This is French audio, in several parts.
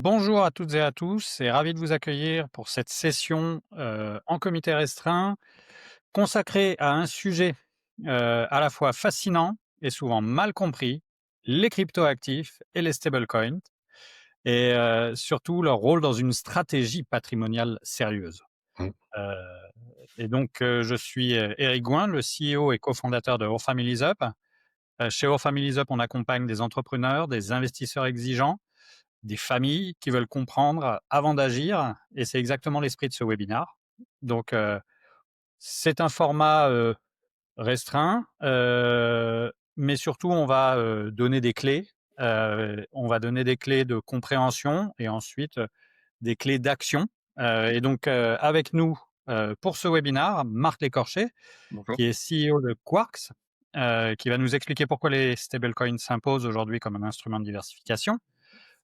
Bonjour à toutes et à tous et ravi de vous accueillir pour cette session, en comité restreint consacrée à un sujet, à la fois fascinant et souvent mal compris, les cryptoactifs et les stablecoins et surtout leur rôle dans une stratégie patrimoniale sérieuse. Mmh. Heu je suis, Éric Gouin, le CEO et cofondateur de Our Families Up. Chez Our Families Up, on accompagne des entrepreneurs, des investisseurs exigeants, des familles qui veulent comprendre avant d'agir et c'est exactement l'esprit de ce webinaire. Donc, c'est un format, restreint, mais surtout on va, donner des clés. On va donner des clés de compréhension et ensuite, des clés d'action. Avec nous, pour ce webinaire, Marc Lécorché, Bonjour. qui est CEO de Quarks, qui va nous expliquer pourquoi les stablecoins s'imposent aujourd'hui comme un instrument de diversification,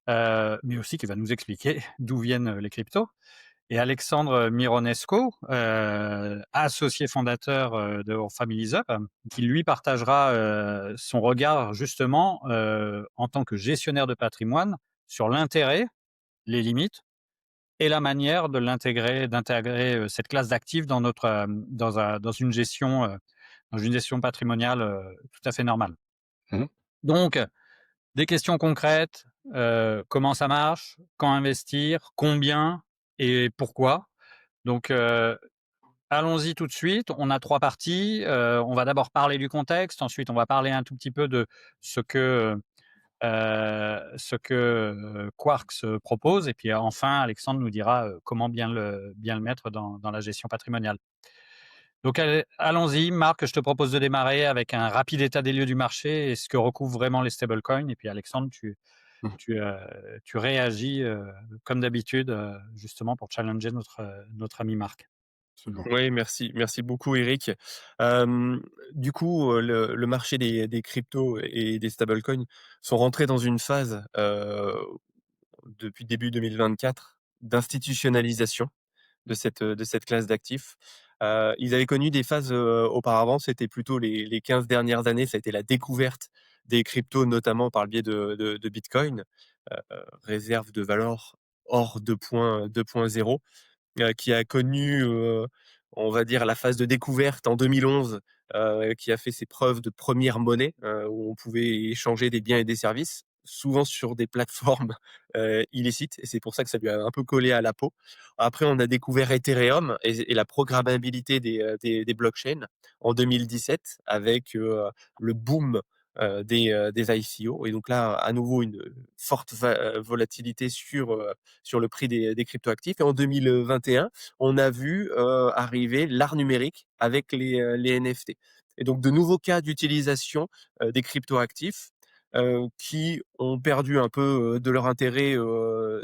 mais aussi qui va nous expliquer d'où viennent les cryptos. Et Alexandre Mironesco, associé fondateur de Families Up, qui lui partagera son regard justement en tant que gestionnaire de patrimoine sur l'intérêt, les limites et la manière de d'intégrer cette classe d'actifs dans dans une gestion patrimoniale tout à fait normale. Mmh. Donc, des questions concrètes, comment ça marche? Quand investir? Combien? Et pourquoi? Donc, allons-y tout de suite. On a 3 parties. On va d'abord parler du contexte, ensuite on va parler un tout petit peu de ce que, Quarks propose et puis enfin Alexandre nous dira, comment bien le mettre dans la gestion patrimoniale. Donc allons-y, Marc, je te propose de démarrer avec un rapide état des lieux du marché et ce que recouvrent vraiment les stablecoins et puis Alexandre, Mmh. tu réagis, comme d'habitude, justement pour challenger notre ami Marc. Absolument. Oui, merci beaucoup Eric. Hem, du coup, le marché des cryptos et des stablecoins sont rentrés dans une phase, depuis début 2024 d'institutionnalisation de cette classe d'actifs. Ils avaient connu des phases, auparavant, c'était plutôt les 15 dernières années, ça a été la découverte des cryptos, notamment par le biais de Bitcoin, réserve de valeur hors 2.0. Qui a connu, on va dire la phase de découverte en 2011, qui a fait ses preuves de première monnaie, où on pouvait échanger des biens et des services, souvent sur des plateformes, illicites et c'est pour ça que ça lui a un peu collé à la peau. Après on a découvert Ethereum et la programmabilité des blockchains en 2017 avec, le boom, des ICO et donc là, à nouveau une forte volatilité sur le prix des cryptoactifs. Et en 2021, on a vu arriver l'art numérique avec les NFT. Et donc de nouveaux cas d'utilisation des cryptoactifs qui ont perdu un peu de leur intérêt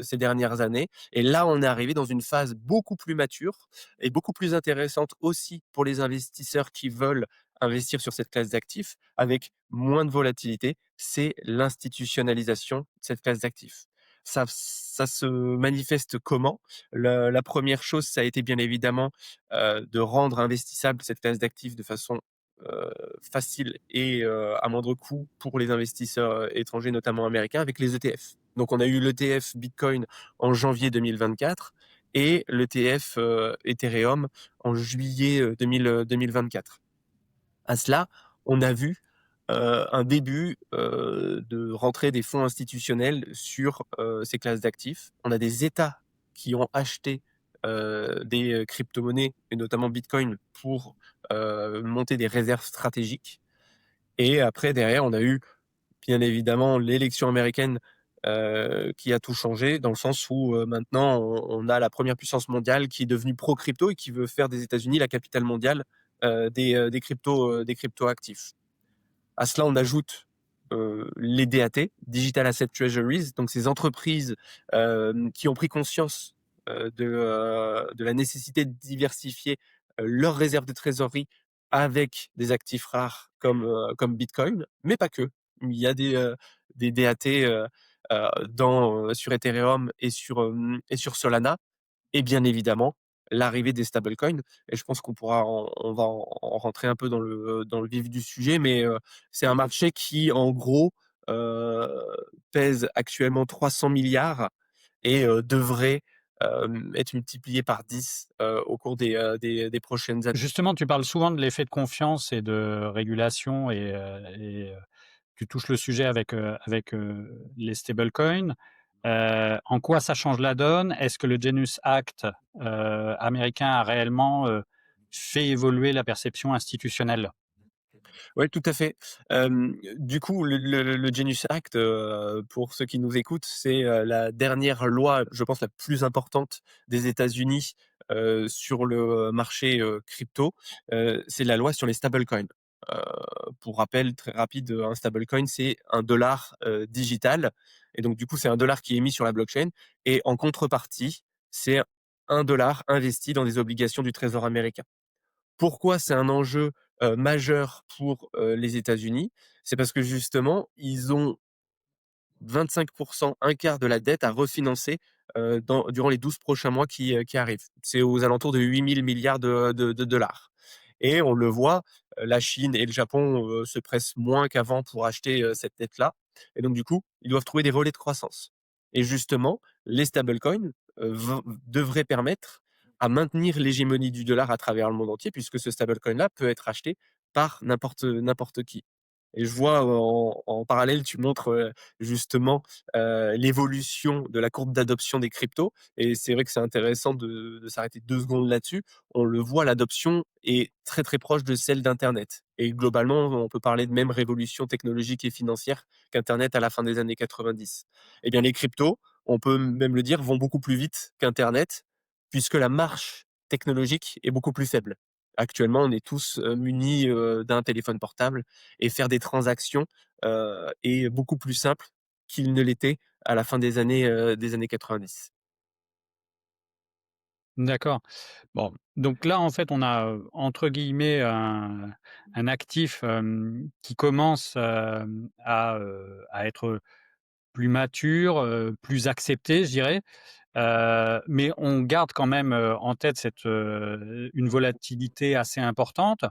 ces dernières années. Et là, on est arrivé dans une phase beaucoup plus mature et beaucoup plus intéressante aussi pour les investisseurs qui veulent investir sur cette classe d'actifs avec moins de volatilité. C'est l'institutionnalisation de cette classe d'actifs. Ça se manifeste comment? La 1re chose, ça a été bien évidemment, de rendre investissable cette classe d'actifs de façon, heu, facile et à moindre coût pour les investisseurs, étrangers, notamment américains, avec les ETF. Donc on a eu l'ETF Bitcoin en janvier 2024 et l'ETF, Ethereum en juillet, 2024. À cela, on a vu, un début, de rentrée des fonds institutionnels sur, ces classes d'actifs. On a des États qui ont acheté, des, cryptomonnaies et notamment Bitcoin pour, monter des réserves stratégiques et après derrière, on a eu bien évidemment l'élection américaine, qui a tout changé dans le sens où, maintenant on a la 1re puissance mondiale qui est devenue pro crypto et qui veut faire des États-Unis la capitale mondiale, des cryptoactifs. À cela, on ajoute, les DAT, Digital Asset Treasuries, donc ces entreprises, qui ont pris conscience, de la nécessité de diversifier, leurs réserves de trésorerie avec des actifs rares comme Bitcoin, mais pas que. Il y a des DAT, sur Ethereum et sur Solana et bien évidemment, l'arrivée des stablecoins et je pense on va en rentrer un peu dans le vif du sujet, mais c'est un marché qui, en gros, pèse actuellement 300 milliards et devrait, être multiplié par 10 au cours des prochaines années. Justement, tu parles souvent de l'effet de confiance et de régulation tu touches le sujet avec les stablecoins. En quoi ça change la donne? Est-ce que le Genius Act, américain a réellement, fait évoluer la perception institutionnelle? Ouais, tout à fait. Du coup, le Genius Act, pour ceux qui nous écoutent, c'est, la dernière loi, je pense la plus importante des États-Unis, sur le marché, crypto. C'est la loi sur les stablecoins. Heu, pour rappel très rapide, un stablecoin, c'est un dollar, digital et donc du coup, c'est un dollar qui est mis sur la blockchain et en contrepartie, c'est un dollar investi dans des obligations du Trésor américain. Pourquoi c'est un enjeu, majeur pour, les États-Unis? C'est parce que justement, ils ont 25, un quart de la dette à refinancer, durant les 12 prochains mois qui arrivent. C'est aux alentours de 8 000 milliards de dollars et on le voit, la Chine et le Japon, se pressent moins qu'avant pour acheter, cette dette-là et donc du coup, ils doivent trouver des relais de croissance et justement, les stablecoins, vont devraient permettre à maintenir l'hégémonie du dollar à travers le monde entier puisque ce stablecoin-là peut être acheté par n'importe qui et je vois en parallèle, tu montres, justement, l'évolution de la courbe d'adoption des cryptos et c'est vrai que c'est intéressant de s'arrêter 2 secondes là-dessus. On le voit, l'adoption est très, très proche de celle d'internet et globalement, on peut parler de même révolution technologique et financière qu'internet à la fin des années 90. Eh bien, les cryptos, on peut même le dire, vont beaucoup plus vite qu'internet puisque la marche technologique est beaucoup plus faible. Actuellement, on est tous, munis, d'un téléphone portable et faire des transactions, est beaucoup plus simple qu'il ne l'était à la fin des années 90. D'accord. Bon, donc là, en fait, on a, entre guillemets, un actif, qui commence, à être plus mature, plus accepté, je dirais. Mais on garde quand même, en tête une volatilité assez importante.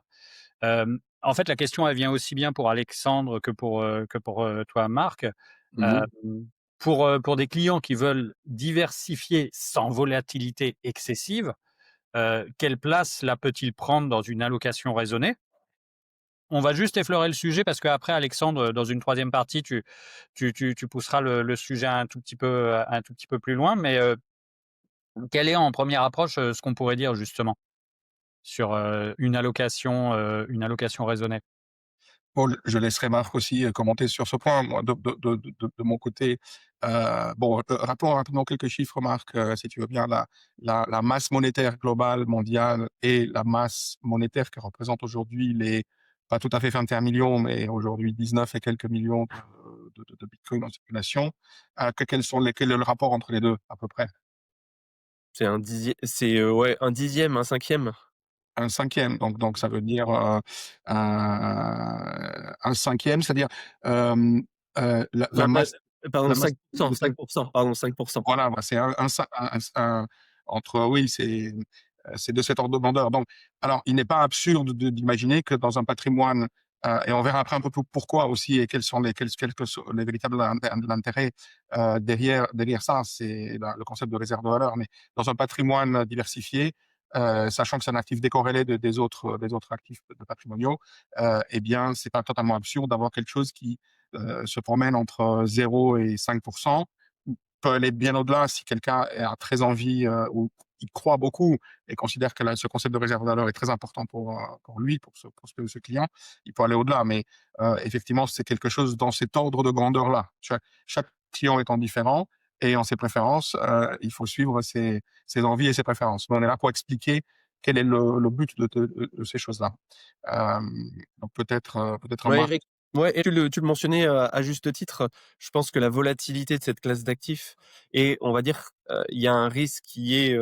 En fait, la question, elle vient aussi bien pour Alexandre que pour toi, Marc. Mmh. Hem, pour des clients qui veulent diversifier sans volatilité excessive, quelle place là peut-il prendre dans une allocation raisonnée? On va juste effleurer le sujet parce qu'après Alexandre, dans une troisième partie, tu pousseras le sujet un tout petit peu plus loin. Mais, quel est en première approche, ce qu'on pourrait dire justement sur, une allocation raisonnée? Bon, je laisserai Marc aussi, commenter sur ce point. Moi, de mon côté, bon, rappelons rapidement quelques chiffres, Marc, si tu veux bien. La masse monétaire globale mondiale et la masse monétaire que représente aujourd'hui les pas tout à fait 21 millions, mais aujourd'hui 19 et quelques millions de bitcoin en circulation. Quel est le rapport entre les 2 à peu près? Ouais, un dixième, un cinquième. Un cinquième, donc ça veut dire, un cinquième, c'est-à-dire, hem, la 20, masse pardon, la masse 5%, de cette 5%, pardon, 5%. voilà, bah, c'est un cin un entre oui, c'est de cet ordre de grandeur. Donc alors, il n'est pas absurde d'imaginer que dans un patrimoine, et on verra après un peu pourquoi aussi et quels que sont les véritables intérêts, derrière ça, c'est le concept de réserve de valeur. Mais dans un patrimoine diversifié, sachant que c'est un actif décorrélé des autres actifs de patrimoniaux, eh bien, c'est pas totalement absurde d'avoir quelque chose qui, se promène entre 0 et 5 peut aller bien au-delà si quelqu'un a très envie, ou il croit beaucoup et considère que ce concept de réserve de valeur est très important pour lui, pour ce client, il peut aller au-delà. Mais effectivement, c'est quelque chose dans cet ordre de grandeur-là. Chaque client étant différent et en ses préférences, il faut suivre ses envies et ses préférences. Mais on est là pour expliquer quel est le but de ces choses-là. Donc peut-être Ouais, Marc. Eric, ouais, et tu le mentionnais, à juste titre, je pense que la volatilité de cette classe d'actifs et on va dire, il y a un risque qui est,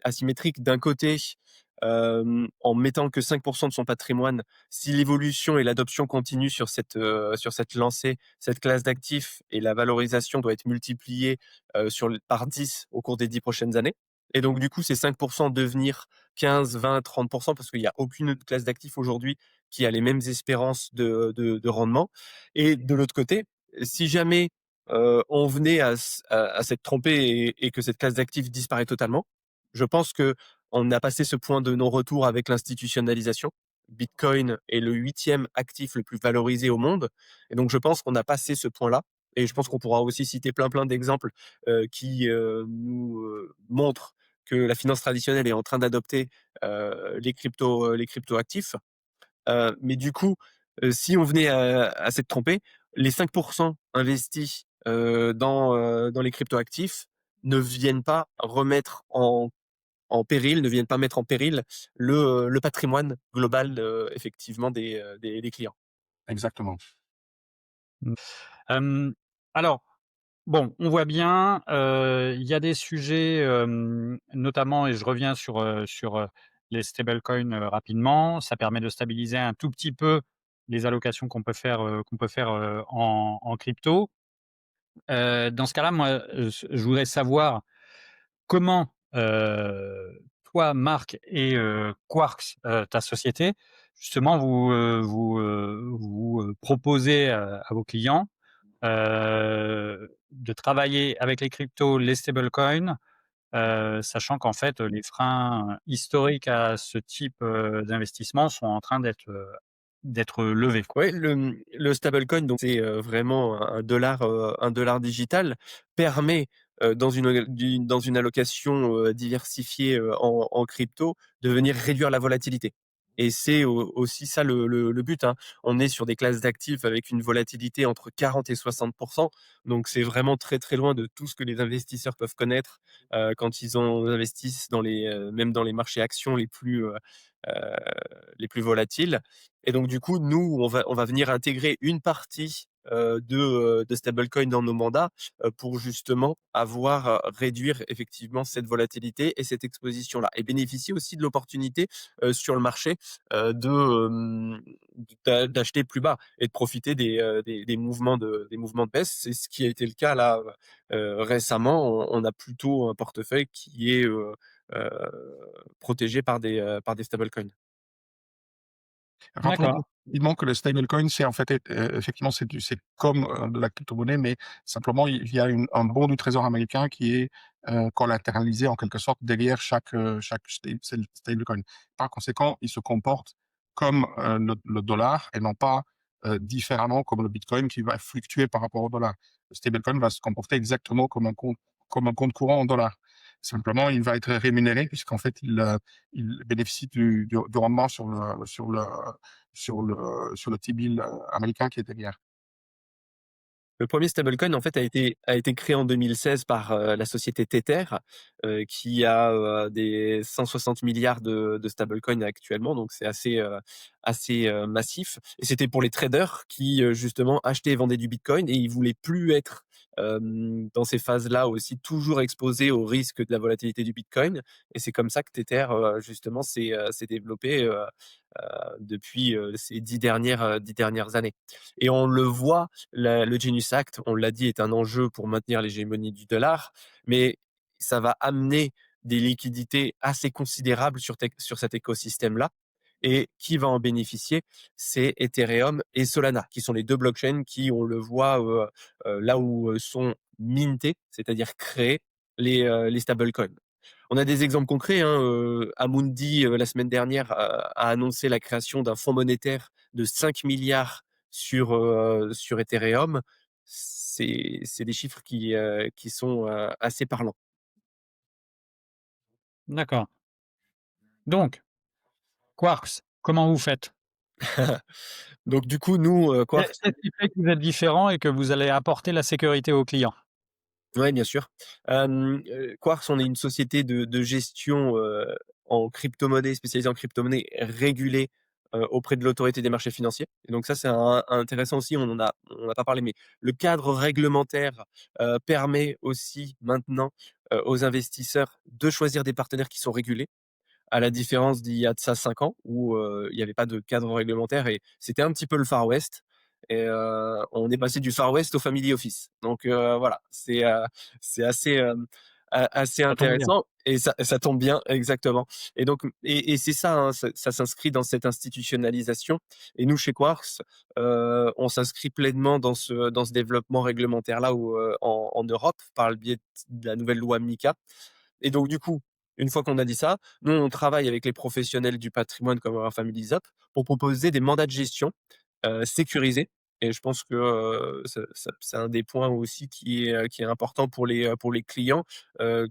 asymétrique. D'un côté, en mettant que 5 de son patrimoine, si l'évolution et l'adoption continuent sur cette lancée, cette classe d'actifs et la valorisation doit être multipliée, par 10 au cours des 10 prochaines années et donc du coup, ces 5 devenir 15, 20, 30 parce qu'il y a aucune autre classe d'actifs aujourd'hui qui a les mêmes espérances de rendement et de l'autre côté, si jamais, on venait à s'être trompé et que cette classe d'actifs disparaît totalement. Je pense qu'on a passé ce point de non-retour avec l'institutionnalisation. Bitcoin est le 8e actif le plus valorisé au monde et donc je pense qu'on a passé ce point-là et je pense qu'on pourra aussi citer plein d'exemples, qui, nous, montrent que la finance traditionnelle est en train d'adopter, les cryptoactifs. Mais du coup, si on venait à s'être trompé, les 5 investis, dans les cryptoactifs ne viennent pas remettre en péril, ne viennent pas mettre en péril le patrimoine global, effectivement des clients. Exactement. Mmh. Alors, bon, on voit bien, il y a des sujets, notamment et je reviens sur les stablecoins, rapidement. Ça permet de stabiliser un tout petit peu les allocations qu'on peut faire en crypto. Dans ce cas-là, moi, je voudrais savoir comment, toi, Marc et Quarks, ta société, justement, vous proposez, à vos clients, de travailler avec les cryptos, les stablecoins, sachant qu'en fait, les freins historiques à ce type, d'investissement sont en train d'être levés, quoi. Ouais, le stablecoin, donc c'est, vraiment un dollar digital, permet, dans une allocation, diversifiée, en crypto, de venir réduire la volatilité et c'est aussi ça le but, hein. On est sur des classes d'actifs avec une volatilité entre 40 et 60, donc c'est vraiment très loin de tout ce que les investisseurs peuvent connaître, quand investissent même dans les marchés actions heu, les plus volatiles. Et donc du coup, nous, on va venir intégrer une partie, de stablecoin dans nos mandats, pour justement réduire effectivement cette volatilité et cette exposition-là et bénéficier aussi de l'opportunité, sur le marché, d'acheter plus bas et de profiter des mouvements de baisse. C'est ce qui a été le cas là, récemment. On a plutôt un portefeuille qui est, heu, protégé par des stablecoins. D'accord, Rappelons rapidement que le stablecoin, c'est en fait, effectivement, c'est comme, de la crypto-monnaie, mais simplement il y a un bon du trésor américain qui est, collatéralisé en quelque sorte derrière chaque stablecoin. Par conséquent, il se comporte comme, le dollar et non pas, différemment comme le bitcoin qui va fluctuer par rapport au dollar. Le stablecoin va se comporter exactement comme un compte courant en dollars. Simplement, il va être rémunéré puisqu'en fait, il bénéficie du rendement sur le T-bill américain qui est derrière. Le premier stablecoin, en fait, a été créé en 2016 par, la société Tether, qui a, des 160 milliards de stablecoins actuellement, donc c'est assez massif et c'était pour les traders qui, justement achetaient et vendaient du bitcoin et ils voulaient plus être, dans ces phases-là aussi toujours exposés au risque de la volatilité du bitcoin et c'est comme ça que Tether, justement s'est développé, depuis, ces 10 dernières années et on le voit le Genius Act, on l'a dit, est un enjeu pour maintenir l'hégémonie du dollar, mais ça va amener des liquidités assez considérables sur cet écosystème-là. Et qui va en bénéficier? C'est Ethereum et Solana, qui sont les 2 blockchains qui, on le voit, là où, sont mintés, c'est-à-dire créés les stablecoins. On a des exemples concrets, hein, Amundi, la semaine dernière, a annoncé la création d'un fonds monétaire de 5 milliards sur Ethereum. C'est des chiffres qui sont, assez parlants. d'accord. Donc, Quarks, comment vous faites? Donc du coup, nous, Quark. Qu'est-ce qui fait que vous êtes différent et que vous allez apporter la sécurité aux clients? Ouais, bien sûr. Quartz, on est une société de gestion, en crypto-monnaie, spécialisée en crypto-monnaie, régulée, auprès de l'autorité des marchés financiers et donc ça, c'est intéressant aussi, on en a pas parlé, mais le cadre réglementaire, permet aussi maintenant, aux investisseurs de choisir des partenaires qui sont régulés. À la différence d'il y a de ça 5 ans où, il y avait pas de cadre réglementaire et c'était un petit peu le Far West et on est passé du Far West au family office. Donc voilà, c'est assez, assez Ça tombe bien. intéressant et ça tombe bien, exactement. Et donc c'est ça, hein, ça s'inscrit dans cette institutionnalisation et nous, chez Quarks, on s'inscrit pleinement dans ce développement réglementaire-là en Europe par le biais de la nouvelle loi MiCA. Et donc du coup, une fois qu'on a dit ça, nous, on travaille avec les professionnels du patrimoine comme Our Families Up pour proposer des mandats de gestion sécurisés. Et je pense que c'est un des points aussi qui est important pour les clients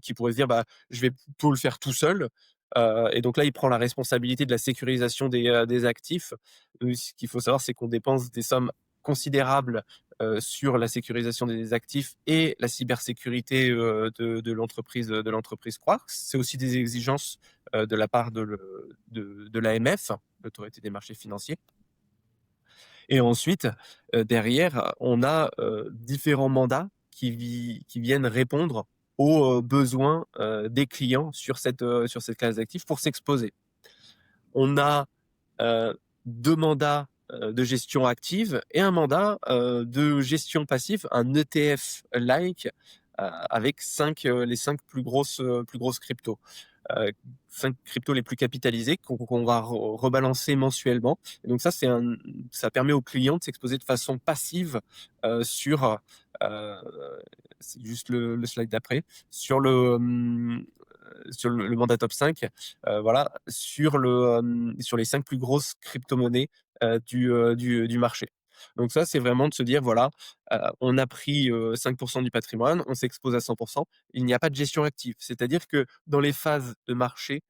qui pourraient se dire, bah, je vais plutôt le faire tout seul. Et donc là, il prend la responsabilité de la sécurisation des actifs. Ce qu'il faut savoir, c'est qu'on dépense des sommes considérables sur la sécurisation des actifs et la cybersécurité de l'entreprise Quarks. C'est aussi des exigences de la part de l'AMF, l'Autorité des marchés financiers. Et ensuite, derrière, on a différents mandats qui viennent répondre aux besoins des clients sur cette classe d'actifs pour s'exposer. On a 2 mandats de gestion active et un mandat de gestion passive, un ETF-like, avec les 5 plus grosses cryptos. 5 cryptos les plus capitalisées qu'on va rebalancer mensuellement. Et donc ça permet aux clients de s'exposer de façon passive c'est juste le slide d'après, sur le mandat top 5, voilà, sur les 5 plus grosses crypto-monnaies du marché. Donc ça, c'est vraiment de se dire, voilà, on a pris 5% du patrimoine, on s'expose à 100%. Il n'y a pas de gestion active. C'est-à-dire que dans les phases de marché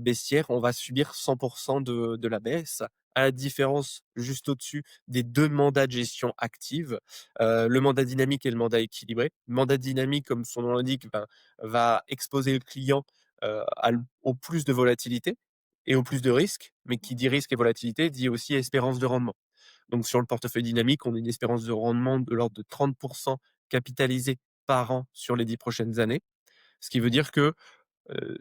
baissière, on va subir 100% de la baisse, à la différence juste au-dessus des 2 mandats de gestion active, le mandat dynamique et le mandat équilibré. Le mandat dynamique, comme son nom l'indique, ben, va exposer le client au plus de volatilité et au plus de risques. Mais qui dit risque et volatilité dit aussi espérance de rendement. Donc sur le portefeuille dynamique, on a une espérance de rendement de l'ordre de 30% capitalisé par an sur les 10 prochaines années. Ce qui veut dire que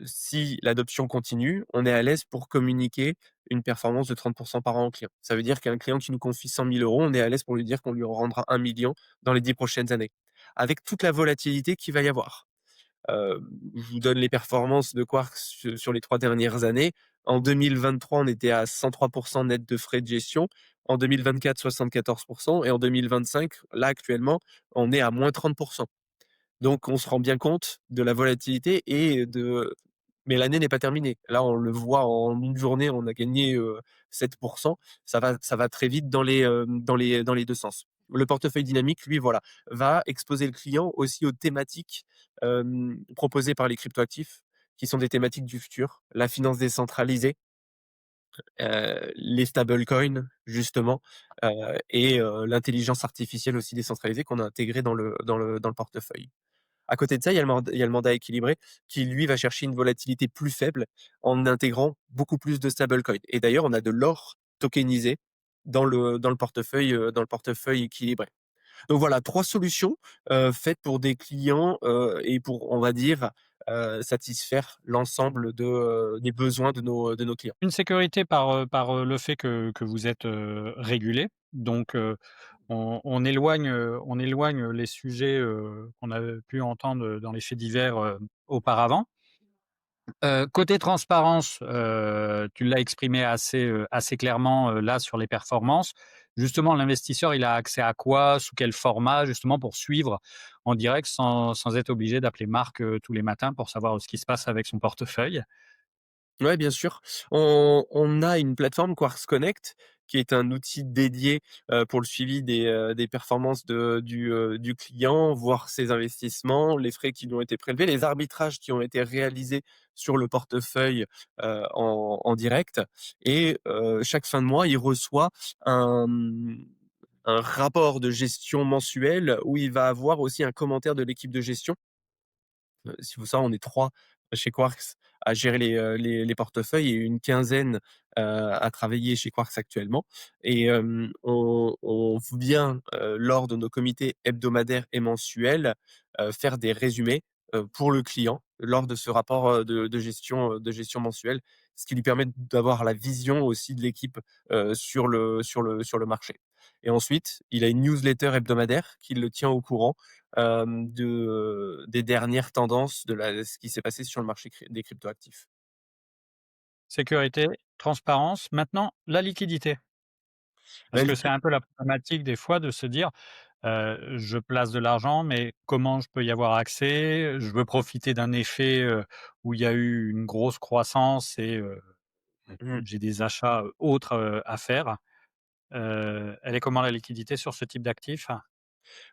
si l'adoption continue, on est à l'aise pour communiquer une performance de 30% par an au client. Ça veut dire qu'un client qui nous confie 100 000 euros, on est à l'aise pour lui dire qu'on lui rendra 1 million dans les 10 prochaines années, avec toute la volatilité qu'il va y avoir. Je vous donne les performances de Quarks sur les 3 dernières années. En 2023, on était à 103% net de frais de gestion. En 2024, 74%. Et en 2025, là, actuellement, on est à moins 30%. Donc, on se rend bien compte de la volatilité mais l'année n'est pas terminée. Là, on le voit en une journée, on a gagné 7%. Ça va très vite dans les 2 sens. Le portefeuille dynamique, lui, voilà, va exposer le client aussi aux thématiques proposées par les cryptoactifs, qui sont des thématiques du futur. La finance décentralisée, les stablecoins, justement, et l'intelligence artificielle aussi décentralisée qu'on a intégrée dans le portefeuille. À côté de ça, il y a le mandat équilibré qui, lui, va chercher une volatilité plus faible en intégrant beaucoup plus de stablecoins. Et d'ailleurs, on a de l'or tokenisé dans le portefeuille équilibré. Donc voilà, 3 solutions faites pour des clients et pour, on va dire, satisfaire l'ensemble des besoins de nos clients. Une sécurité par le fait que vous êtes régulé, donc on éloigne les sujets qu'on avait pu entendre dans les faits divers auparavant. Côté transparence, tu l'as exprimé assez clairement là sur les performances. Justement, l'investisseur, il a accès à quoi? Sous quel format? Justement pour suivre en direct sans être obligé d'appeler Marc tous les matins pour savoir ce qui se passe avec son portefeuille. Ouais, bien sûr. On a une plateforme Quartz Connect, qui est un outil dédié, pour le suivi des performances du client, voir ses investissements, les frais qui lui ont été prélevés, les arbitrages qui ont été réalisés sur le portefeuille, en direct. Et chaque fin de mois, il reçoit un rapport de gestion mensuel où il va avoir aussi un commentaire de l'équipe de gestion. Si vous savez, on est 3 chez Quarks à gérer les portefeuilles et une quinzaine à travailler chez Quarks actuellement. Et on vient, lors de nos comités hebdomadaires et mensuels, faire des résumés pour le client lors de ce rapport de gestion mensuelle, ce qui lui permet d'avoir la vision aussi de l'équipe sur le marché. et ensuite il a une newsletter hebdomadaire qui le tient au courant, des dernières tendances de ce qui s'est passé sur le marché des cryptoactifs. Sécurité, transparence, maintenant la liquidité. Parce La que c'est liqui un peu la problématique des fois de se dire, je place de l'argent, mais comment je peux y avoir accès? Je veux profiter d'un effet, où il y a eu une grosse croissance et mmh. j'ai des achats, autres, à faire. Elle est comment la liquidité sur ce type d'actifs?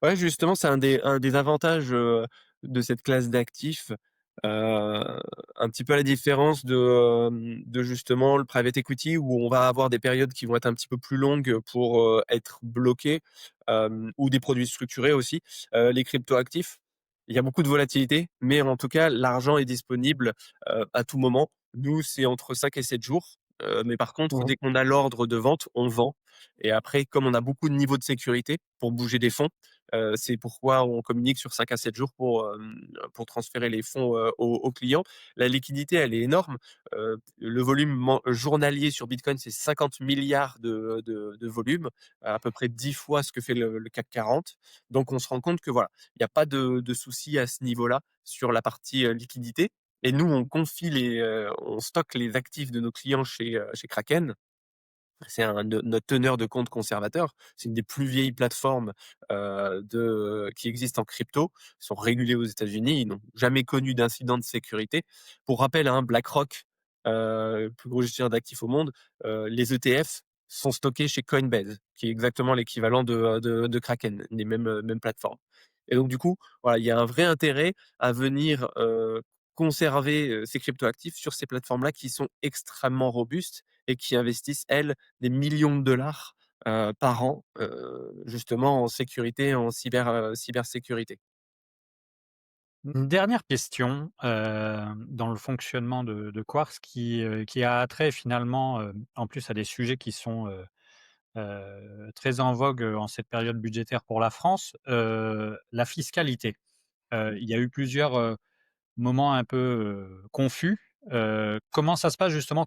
Ouais, justement, c'est un des avantages, de cette classe d'actifs, un petit peu à la différence de justement le private equity où on va avoir des périodes qui vont être un petit peu plus longues pour, être bloqué, ou des produits structurés aussi. Les cryptoactifs, il y a beaucoup de volatilité, mais en tout cas, l'argent est disponible, à tout moment. Nous, c'est entre 5 et 7 jours, mais par contre, Mmh. dès qu'on a l'ordre de vente, on vend et après, comme on a beaucoup de niveaux de sécurité pour bouger des fonds, c'est pourquoi on communique sur 5 à 7 jours pour transférer les fonds, aux clients. La liquidité, elle est énorme. Le volume journalier sur Bitcoin, c'est 50 milliards de volume, à peu près 10 fois ce que fait le CAC 40. Donc on se rend compte que voilà, il n'y a pas de souci à ce niveau-là sur la partie, liquidité et nous, on stocke les actifs de nos clients chez Kraken. C'est notre teneur de compte conservateur. C'est une des plus vieilles plateformes, qui existent en crypto. Ils sont régulés aux États-Unis. Ils n'ont jamais connu d'incident de sécurité. Pour rappel, hein, BlackRock, le plus gros gestionnaire d'actifs au monde, les ETF sont stockés chez Coinbase, qui est exactement l'équivalent de Kraken, les mêmes plateformes. Et donc du coup, voilà, il y a un vrai intérêt à venir, conserver, ces cryptoactifs sur ces plateformes-là qui sont extrêmement robustes et qui investissent, elles, des millions de dollars, par an, justement en sécurité, en cybersécurité. Une dernière question, dans le fonctionnement de Quartz qui a trait finalement, en plus à des sujets qui sont, très en vogue, en cette période budgétaire pour la France, la fiscalité. Il y a eu plusieurs, moments un peu, confus. Comment ça se passe justement?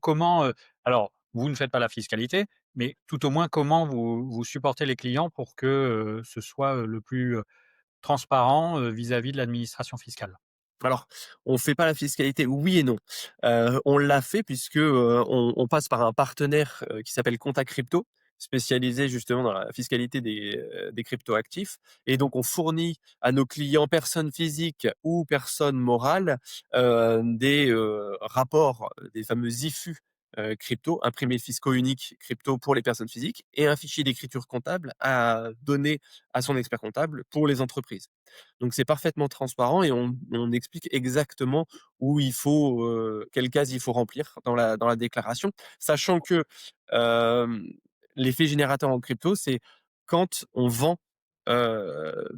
Alors vous ne faites pas la fiscalité, mais tout au moins comment vous supportez les clients pour que, ce soit, le plus, transparent, vis-à-vis de l'administration fiscale? Alors, on fait pas la fiscalité, oui et non. On l'a fait puisque, on passe par un partenaire, qui s'appelle Conta Crypto, spécialisé justement dans la fiscalité des cryptoactifs et donc on fournit à nos clients, personnes physiques ou personnes morales, des, rapports, des fameux IFU, crypto, imprimés fiscaux uniques crypto pour les personnes physiques et un fichier d'écriture comptable à donner à son expert comptable pour les entreprises. Donc c'est parfaitement transparent et on explique exactement où il faut, quelles cases il faut remplir dans la déclaration. Sachant que, hem, l'effet générateur en crypto, c'est quand on vend,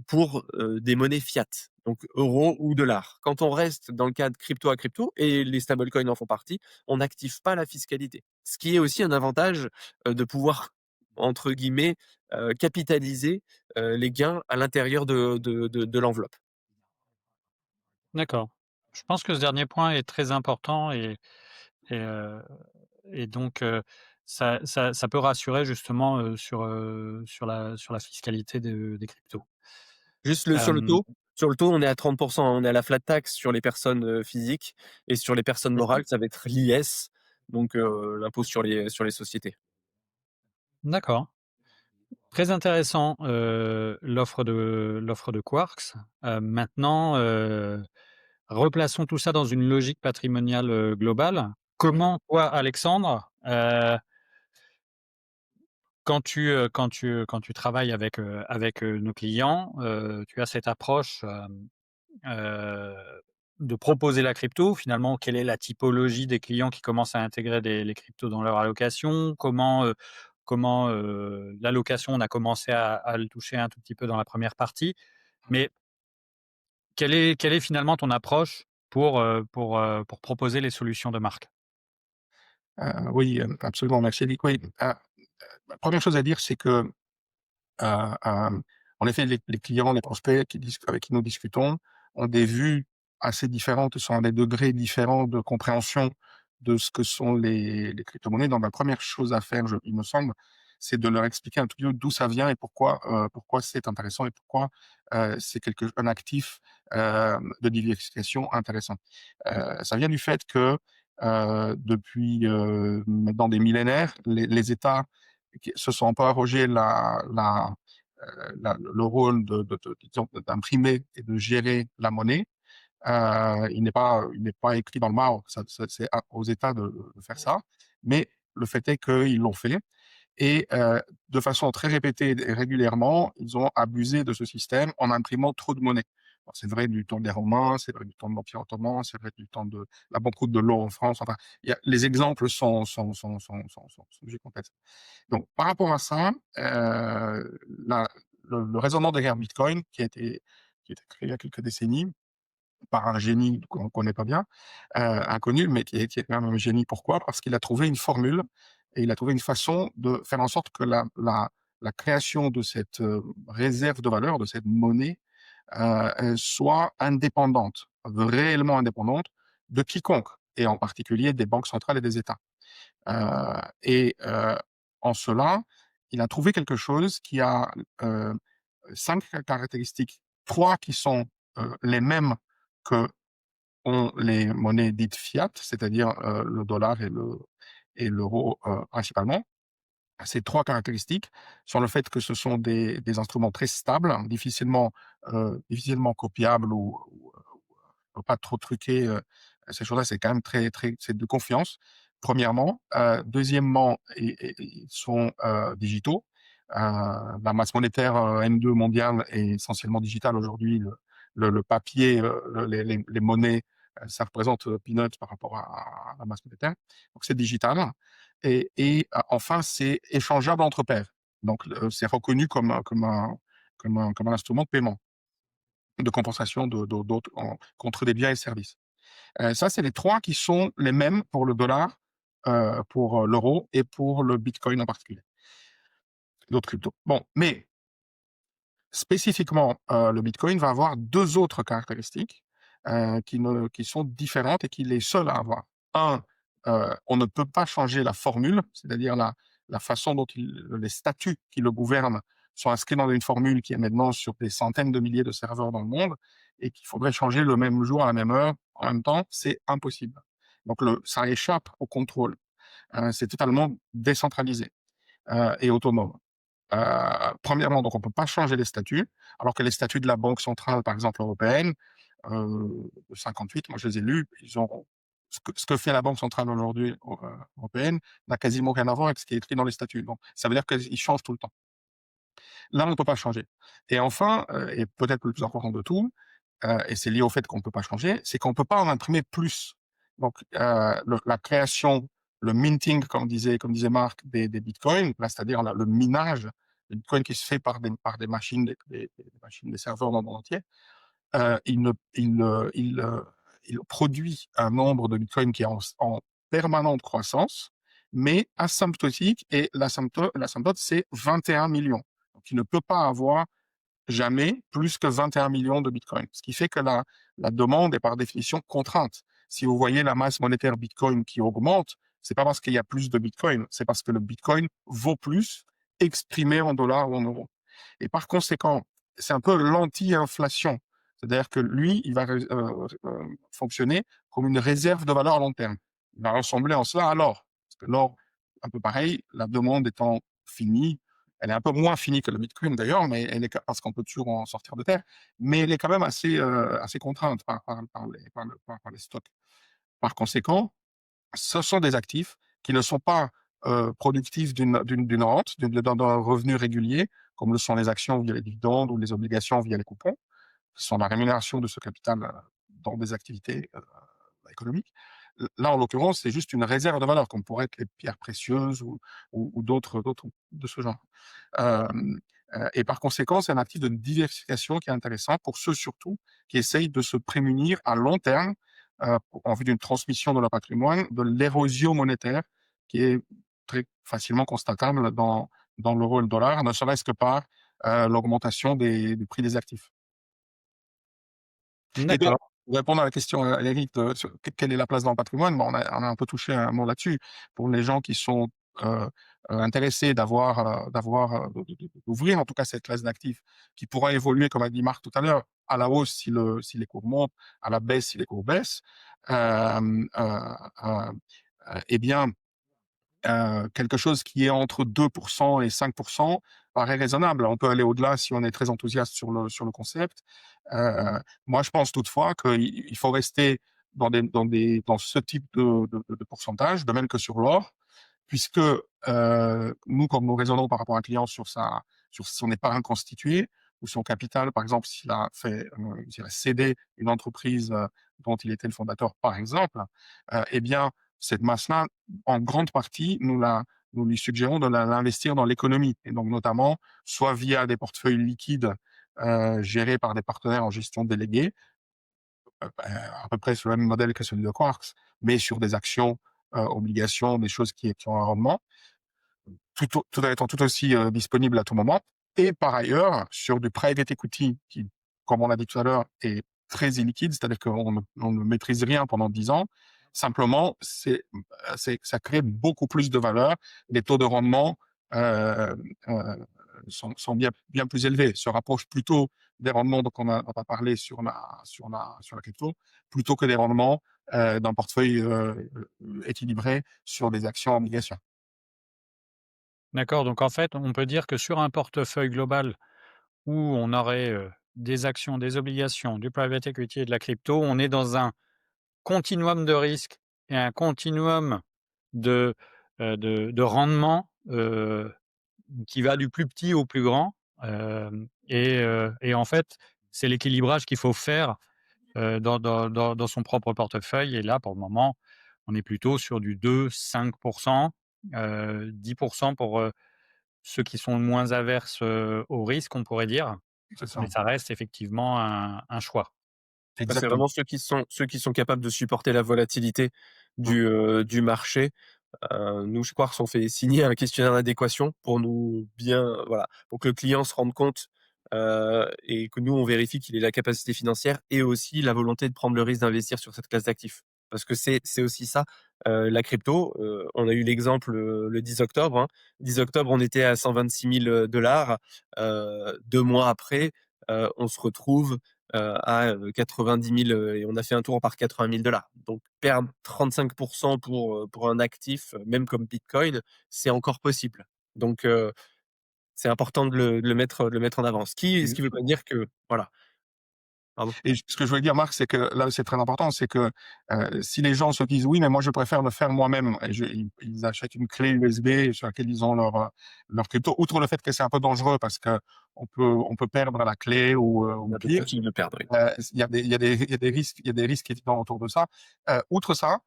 pour, des monnaies fiat, donc euros ou dollars. Quand on reste dans le cadre crypto à crypto et les stablecoins en font partie, on n'active pas la fiscalité. Ce qui est aussi un avantage, de pouvoir entre guillemets, «capitaliser» les gains à l'intérieur de l'enveloppe. D'accord. Je pense que ce dernier point est très important et heu et donc ça peut rassurer justement, sur la fiscalité des cryptos. Juste Hem, sur le taux, on est à 30, hein, on est à la flat tax sur les personnes, physiques et sur les personnes mmh morales, ça va être l'IS, donc l'impôt sur les sociétés. D'accord. Très intéressant, l'offre de Quarks. Maintenant, replaçons tout ça dans une logique patrimoniale, globale. Comment toi, Alexandre, quand tu travailles avec, nos clients, tu as cette approche, heu, de proposer la crypto. Finalement, quelle est la typologie des clients qui commencent à intégrer les cryptos dans leur allocation? Comment l'allocation, on a commencé à le toucher un tout petit peu dans la première partie. Mais quelle est finalement ton approche pour proposer les solutions de marque? Oui, absolument, merci Eric. Oui, la 1 chose à dire, c'est que, en effet, les clients, les prospects avec qui nous discutons ont des vues assez différentes, sont à des degrés différents de compréhension de ce que sont les cryptomonnaies. Donc la première chose à faire, il me semble, c'est de leur expliquer un petit peu d'où ça vient et pourquoi c'est intéressant et pourquoi c'est un actif de diversification intéressant. Ça vient du fait que depuis maintenant des millénaires, les États qui se sont un peu arrogés le rôle disons, d'imprimer et de gérer la monnaie. Il n'est pas écrit dans le marbre, c'est aux États de faire ça, mais le fait est qu'ils l'ont fait et de façon très répétée et régulièrement, ils ont abusé de ce système en imprimant trop de monnaie. Alors, c'est vrai du temps des Romains, c'est vrai du temps de l'Empire ottoman, c'est vrai du temps de la banqueroute de l'euro en France. Enfin, les exemples sont gigantesques. Donc, par rapport à ça, le raisonnement derrière Bitcoin, qui a été créé il y a quelques décennies, par un génie qu'on ne connaît pas bien, inconnu, mais qui est quand même un génie. Pourquoi? Parce qu'il a trouvé une formule et il a trouvé une façon de faire en sorte que la création de cette réserve de valeur, de cette monnaie, soit indépendante, réellement indépendante de quiconque, et en particulier des banques centrales et des États. Et en cela, il a trouvé quelque chose qui a 5 caractéristiques, 3 qui sont les mêmes que ont les monnaies dites fiat, c'est-à-dire le dollar et l'euro principalement. Ces 3 caractéristiques sont le fait que ce sont des instruments très stables, difficilement copiables ou pas trop truqués. Ces choses-là, c'est quand même c'est de confiance, premièrement. Deuxièmement, ils sont digitaux. La masse monétaire M2 mondiale est essentiellement digitale aujourd'hui. Le papier, les monnaies, ça représente peanuts par rapport à la masse monétaire. Donc c'est digital. Et enfin, c'est échangeable entre pairs. Donc c'est reconnu comme un instrument de paiement, de compensation contre des biens et services. Ça, c'est les 3 qui sont les mêmes pour le dollar, pour l'euro et pour le bitcoin en particulier, d'autres cryptos. Bon, mais spécifiquement, le bitcoin va avoir 2 autres caractéristiques qui sont différentes et qu'il est seul à avoir. Un, on ne peut pas changer la formule, c'est-à-dire la façon dont les statuts qui le gouvernent sont inscrits dans une formule qui est maintenant sur des centaines de milliers de serveurs dans le monde et qu'il faudrait changer le même jour, à la même heure, en même temps, c'est impossible. Donc ça échappe au contrôle. C'est totalement décentralisé et autonome. Premièrement, donc on ne peut pas changer les statuts, alors que les statuts de la Banque centrale, par exemple européenne, de 58, moi je les ai lus, ils ont ce que fait la Banque centrale aujourd'hui européenne n'a quasiment rien à voir avec ce qui est écrit dans les statuts. Donc ça veut dire qu'ils changent tout le temps. Là, on ne peut pas changer. Et enfin, et peut-être le plus important de tout, et c'est lié au fait qu'on ne peut pas changer, c'est qu'on ne peut pas en imprimer plus. Donc, la création, le minting, comme disait Marc, des bitcoins, là, c'est-à-dire le minage des bitcoins qui se fait par des machines, des machines, des serveurs dans le monde entier, il, ne, il produit un nombre de bitcoins qui est en permanente croissance, mais asymptotique, et l'asymptote, c'est 21 millions. Donc, il ne peut pas avoir jamais plus que 21 millions de bitcoins. Ce qui fait que la demande est par définition contrainte. Si vous voyez la masse monétaire bitcoin qui augmente, c'est pas parce qu'il y a plus de bitcoin, c'est parce que le bitcoin vaut plus exprimé en dollars ou en euros. Et par conséquent, c'est un peu l'anti-inflation. C'est-à-dire que lui, il va fonctionner comme une réserve de valeur à long terme. Il va ressembler en cela à l'or. Parce que l'or, un peu pareil, la demande étant finie, elle est un peu moins finie que le Bitcoin d'ailleurs, mais parce qu'on peut toujours en sortir de terre, mais elle est quand même assez contrainte par les stocks. Par conséquent, ce sont des actifs qui ne sont pas productifs d'une rente, d'un revenu régulier, comme le sont les actions via les dividendes ou les obligations via les coupons, qui sont la rémunération de ce capital dans des activités économiques. Là, en l'occurrence, c'est juste une réserve de valeur, comme pourraient être les pierres précieuses ou d'autres de ce genre. Et par conséquent, c'est un actif de diversification qui est intéressant pour ceux surtout qui essayent de se prémunir à long terme, en vue d'une transmission de leur patrimoine, de l'érosion monétaire qui est très facilement constatable dans l'euro et le dollar, ne serait-ce que par l'augmentation du prix des actifs. Et donc, D'accord. pour répondre à la question, Eric, sur quelle est la place dans le patrimoine, bon, on a un peu touché un mot là-dessus. Pour les gens qui sont intéressés d'ouvrir en tout cas cette classe d'actifs qui pourra évoluer, comme a dit Marc tout à l'heure, à la hausse si les cours montent, à la baisse si les cours baissent, eh bien, quelque chose qui est entre 2% et 5% paraît raisonnable. On peut aller au-delà si on est très enthousiaste sur le concept. Moi, je pense toutefois qu'il faut rester dans ce type de pourcentage, de même que sur l'or, puisque nous, comme nous raisonnons par rapport à un client sur son épargne constituée ou son capital, par exemple, s'il a cédé une entreprise dont il était le fondateur, par exemple, eh bien, cette masse-là, en grande partie, nous lui suggérons de l'investir dans l'économie, et donc notamment soit via des portefeuilles liquides gérés par des partenaires en gestion déléguée, à peu près sur le même modèle que celui de Quarks, mais sur des actions, obligations, des choses qui ont un rendement, tout en étant tout aussi disponible à tout moment. Et par ailleurs, sur du private equity qui, comme on l'a dit tout à l'heure, est très illiquide, c'est-à-dire qu'on ne maîtrise rien pendant 10 ans. Simplement, ça crée beaucoup plus de valeur. Les taux de rendement euh, euh, sont bien plus élevés, se rapprochent plutôt des rendements dont on a parlé sur la crypto, plutôt que des rendements d'un portefeuille équilibré sur des actions obligations. D'accord, donc en fait, on peut dire que sur un portefeuille global où on aurait, des actions, des obligations, du private equity et de la crypto, on est dans un continuum de risques et un continuum de, de rendement, qui va du plus petit au plus grand, et en fait, c'est l'équilibrage qu'il faut faire, dans son propre portefeuille et là, pour le moment, on est plutôt sur du 2-5%, 10% pour, ceux qui sont moins averses, au risque, on pourrait dire, C'est ça. mais ça reste effectivement un choix. Bah, c'est Exactement. vraiment ceux qui sont capables de supporter la volatilité Mmh. du marché. Nous, chez Quartz, on fait signer un questionnaire d'adéquation pour nous bien, voilà, pour que le client se rende compte, et que nous, on vérifie qu'il ait la capacité financière et aussi la volonté de prendre le risque d'investir sur cette classe d'actifs. Parce que c'est aussi ça, la crypto, on a eu l'exemple, le 10 octobre, hein. 10 octobre, on était à 126 000 $, 2 mois après, on se retrouve, à 90 000, et on a fait un tour par 80 000 $. Donc perdre 35 pour un actif, même comme Bitcoin, c'est encore possible. Donc c'est important de le mettre en avant. Ce qui veut pas dire que voilà, pardon? Et ce que je voulais dire, Marc, c'est que là, c'est très important, c'est que si les gens se disent oui, mais moi je préfère le faire moi-même, et ils achètent une clé USB sur laquelle ils ont leur crypto, outre le fait que c'est un peu dangereux parce que on peut perdre la clé Il y ou a de pire, possibles de perdre, oui. il y a des risques évidents autour de ça. Outre ça,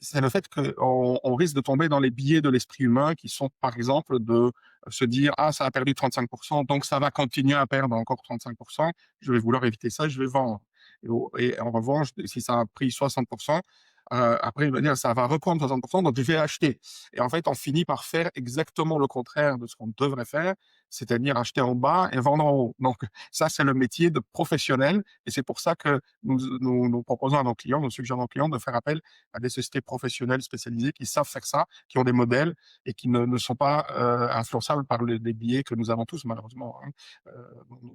c'est le fait qu'on risque de tomber dans les biais de l'esprit humain qui sont, par exemple, de se dire ah, ça a perdu 35%, donc ça va continuer à perdre encore 35%. Je vais vouloir éviter ça, je vais vendre. Et en revanche, si ça a pris 60%, après, il va dire ça va reprendre 60%, donc je vais acheter. Et en fait, on finit par faire exactement le contraire de ce qu'on devrait faire, c'est-à-dire acheter en bas et vendre en haut. Donc, ça, c'est le métier de professionnel. Et c'est pour ça que nous proposons à nos clients, nous suggérons à nos clients de faire appel à des sociétés professionnelles spécialisées qui savent faire ça, qui ont des modèles et qui ne sont pas influençables par les biais que nous avons tous, malheureusement, hein.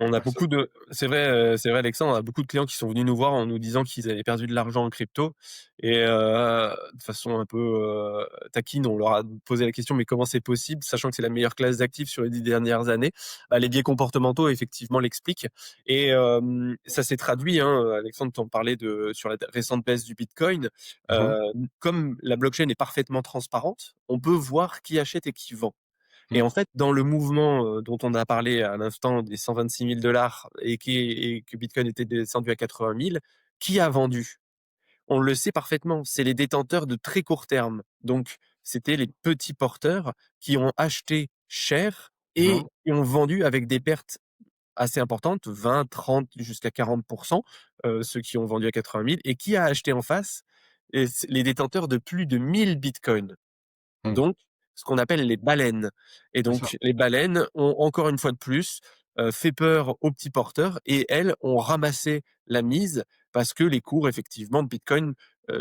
On a Personne. beaucoup de c'est vrai Alexandre, on a beaucoup de clients qui sont venus nous voir en nous disant qu'ils avaient perdu de l'argent en crypto et de façon un peu, taquine, on leur a posé la question: «Mais comment c'est possible?» sachant que c'est la meilleure classe d'actifs sur les 10 dernières années. Bah, les biais comportementaux effectivement l'expliquent et ça s'est traduit, hein, Alexandre t'en parlait sur la récente baisse du Bitcoin. Mhm, Heu, Comme la blockchain est parfaitement transparente, on peut voir qui achète et qui vend. Et mhm, en fait, dans le mouvement, dont on a parlé à l'instant des 126 000 et que Bitcoin était descendu à 80 000, qui a vendu? On le sait parfaitement, c'est les détenteurs de très court terme. Donc, c'était les petits porteurs qui ont acheté cher et mhm, qui ont vendu avec des pertes assez importantes, 20, 30 jusqu'à 40 ceux qui ont vendu à 80 000 et qui a acheté en face? Et c'est les détenteurs de plus de 1 000 bitcoins. mhm. Donc, ce qu'on appelle les baleines. Et C'est ça. donc, les baleines ont encore une fois de plus fait peur aux petits porteurs et elles ont ramassé la mise parce que les cours effectivement de Bitcoin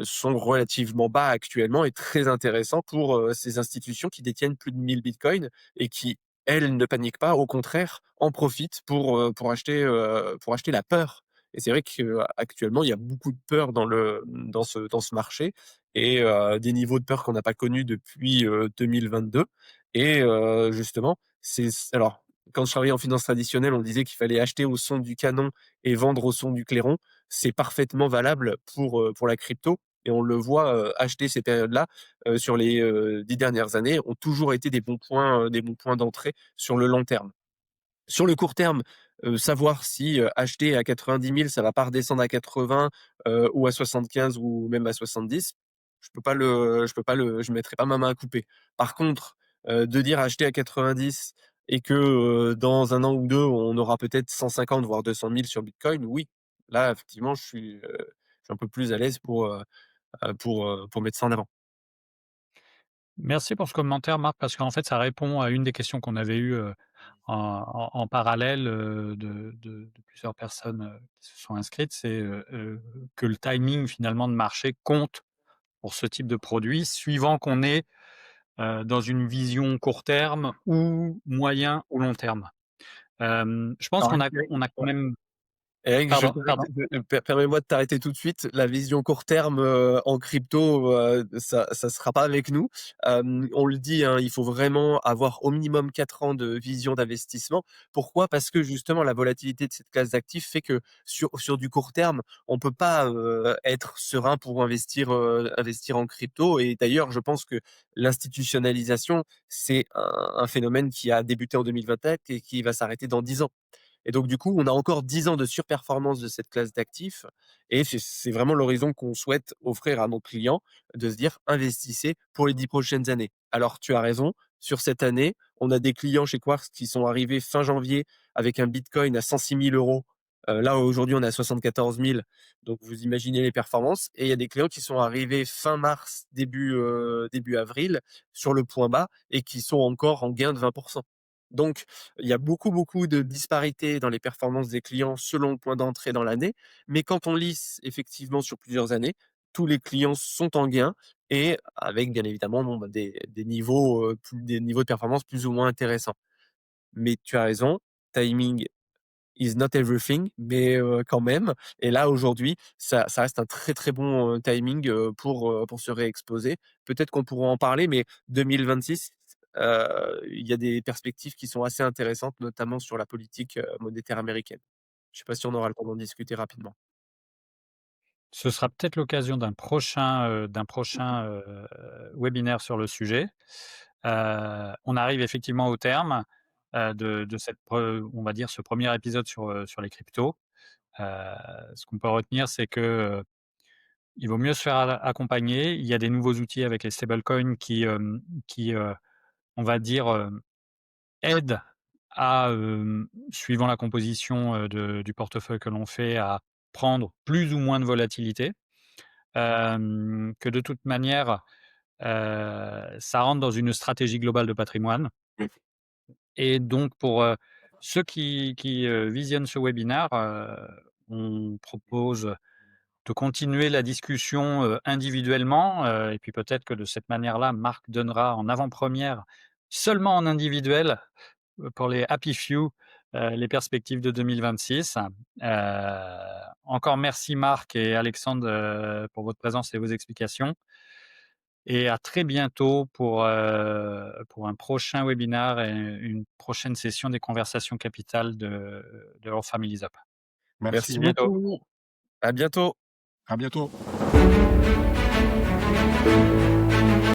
sont relativement bas actuellement et très intéressants pour, ces institutions qui détiennent plus de 1000 bitcoins et qui, elles, ne paniquent pas, au contraire, en profitent pour acheter la peur. Et c'est vrai qu'actuellement, il y a beaucoup de peur dans ce marché et des niveaux de peur qu'on n'a pas connus depuis, 2022 et justement, alors, quand je travaillais en finance traditionnelle, on disait qu'il fallait acheter au son du canon et vendre au son du clairon. C'est parfaitement valable pour la crypto et on le voit, acheter ces périodes-là, sur les, 10 dernières années ont toujours été des bons points d'entrée sur le long terme. Sur le court terme, savoir si, acheter à 90 000 ça va pas redescendre à 80, ou à 75 ou même à 70, je mettrai pas ma main à couper. Par contre, de dire acheter à 90 et que, dans 1 an ou 2 on aura peut-être 150 voire 200 000 sur bitcoin, oui. Là, effectivement, je suis un peu plus à l'aise pour mettre ça en avant. Merci pour ce commentaire, Marc, parce qu'en fait, ça répond à une des questions qu'on avait eues, en parallèle, de plusieurs personnes, qui se sont inscrites. C'est, que le timing finalement de marché compte pour ce type de produit, suivant qu'on est, dans une vision court terme ou moyen ou long terme. Je pense Alors, qu'on a quand même Eric, je pardon, t'arrête pardon? permets-moi de t'arrêter tout de suite. La vision court terme, en crypto, ça sera pas avec nous. On le dit, hein, il faut vraiment avoir au minimum 4 ans de vision d'investissement. Pourquoi? Parce que justement la volatilité de cette classe d'actifs fait que sur du court terme, on peut pas, être serein pour investir en crypto et d'ailleurs je pense que l'institutionnalisation, c'est un phénomène qui a débuté en 2024 et qui va s'arrêter dans 10 ans. Et donc du coup, on a encore 10 ans de surperformance de cette classe d'actifs et c'est vraiment l'horizon qu'on souhaite offrir à nos clients, de se dire: «Investissez pour les 10 prochaines années». Alors tu as raison, sur cette année, on a des clients chez Quartz qui sont arrivés fin janvier avec un bitcoin à 106 000 €. Là, aujourd'hui, on est à 74 000, donc vous imaginez les performances et il y a des clients qui sont arrivés fin mars, début avril, sur le point bas et qui sont encore en gain de 20. Donc il y a beaucoup, beaucoup de disparités dans les performances des clients selon le point d'entrée dans l'année. Mais quand on lisse effectivement sur plusieurs années, tous les clients sont en gain et avec bien évidemment bon, bah, des niveaux de performance plus ou moins intéressants. Mais tu as raison, timing is not everything, mais quand même. Et là aujourd'hui, ça reste un très, très bon, timing, pour se réexposer. Peut-être qu'on pourra en parler, mais 2026, il y a des perspectives qui sont assez intéressantes, notamment sur la politique, monétaire américaine. Je sais pas si on aura le temps d'en discuter rapidement. Ce sera peut-être l'occasion d'un prochain webinaire sur le sujet. On arrive effectivement au terme, de on va dire ce premier épisode sur les cryptos. Heu, Ce qu'on peut retenir, c'est que, il vaut mieux se faire accompagner. Il y a des nouveaux outils avec les stablecoins qui, on va dire, aident à, suivant la composition, du portefeuille que l'on fait, à prendre plus ou moins de volatilité. Que de toute manière, ça rentre dans une stratégie globale de patrimoine Mmh. et donc pour, ceux qui visionnent ce webinaire, on propose de continuer la discussion, individuellement, et puis peut-être que de cette manière-là, Marc donnera en avant-première, seulement en individuel, pour les happy few, les perspectives de 2026. Encore merci Marc et Alexandre, pour votre présence et vos explications et à très bientôt pour un prochain webinaire et une prochaine session des conversations capitales de Our Families Up. merci Merci Eric. Bientôt. beaucoup. À bientôt. À bientôt.